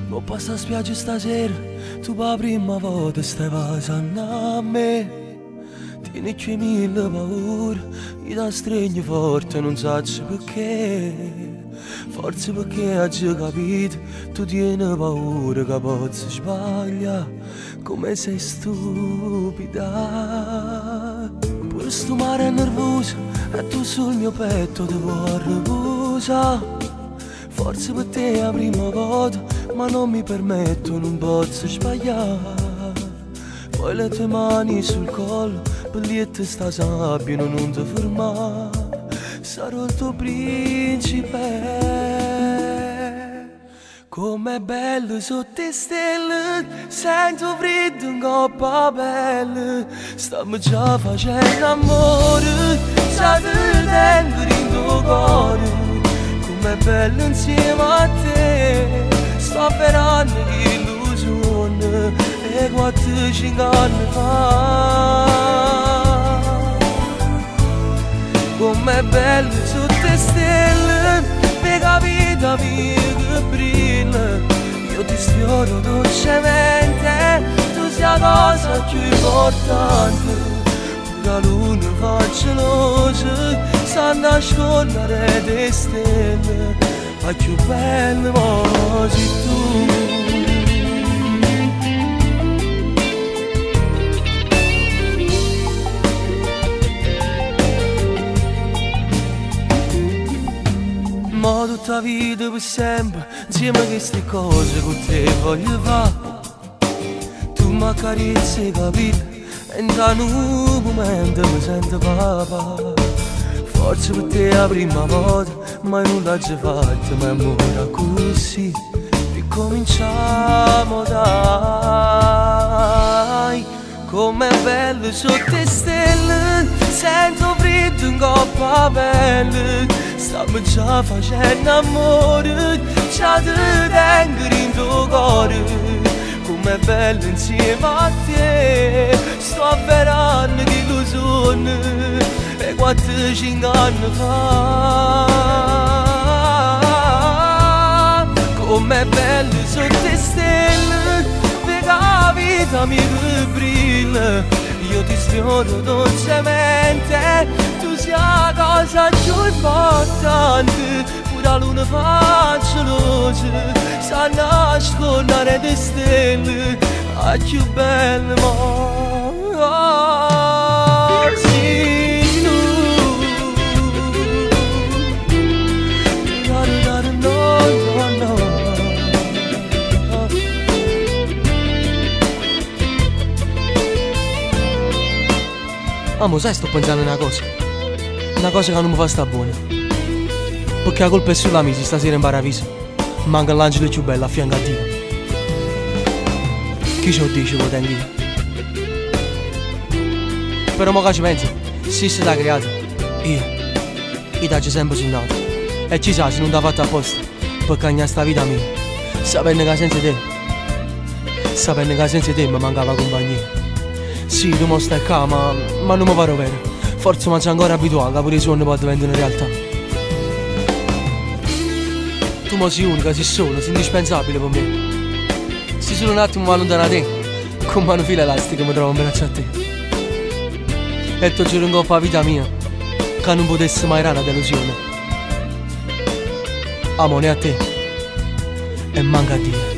L'ho passata a spiaggia stasera, tu per la prima volta stai passando a me. Tieni che mille paure, io ti stringo forte, non so perché. Forse perché hai già capito, tu tieni paura che possa sbagliare, come sei stupida. Pure sto mare è nervoso, e tu sul mio petto ti vuoi riposare. Forse per te è la prima volta, ma non mi permetto, non posso sbagliare. Poi le tue mani sul collo, belliette sta sabbia, non ti fermare. Sarò il tuo principe. Com'è bello sotto le stelle, sento freddo in coppa pelle. Stiamo già facendo amore, sa te tengo in tuo cuore. Com'è bello insieme a te, sto avverando l'illusione e 4-5 anni fa. Com'è bello sotto le stelle, per la vita mia che brilla. Io ti sfioro dolcemente, tu sei la cosa più importante. La luna fa gelosa, sa nascondere le stelle, ma più bella sei tu. Ma tutta la vita per sempre, insieme a queste cose con te voglio fare. Tu mi accarezzi, capito? E in un momento mi sento papà. Forse per te è la prima volta, ma nulla c'è fatto, ma amore così. Ricominciamo dai. Com'è bello sotto le stelle, sento freddo in coppa pelle. Stiamo già facendo amore, già ti tengo in tuo cuore. Com'è bello insieme a te, sto avverando l'illusione e 4-5 anni fa. Com'è bello sotto le stelle, per la vita mia che brilla. Io ti sfioro dolcemente, tu sei la cosa più importante. Pure la luna fa gelosa, sa nascondere le stelle, la più bella sei tu. Amo, sai, sto pensando una cosa che non mi fa sta buona. Perché la colpa è sulla mia, stasera in paradiso manca l'angelo più bello a fianco a Dio. Chi ce lo dice, lo tengo io. Però mo che ci penso, se si l'ha creato, io ti faccio sempre sul nato. E ci sa se non t'ha fatto apposta per cagnare sta vita mia, sapendo che senza te mi mancava compagnia. Sì, tu mo stai qua, ma non mi pare vero. Forse mi sono ancora abituato che pure i sogni possono diventare una realtà. Tu mo sei unica, sei sola, sei indispensabile per me. Se solo un attimo mi allontano da te, come una fila elastica mi trovo in braccio a te. E ti giuro in coppa la vita mia, che non potesse mai era una delusione. Amo né a te, e manca a Dio.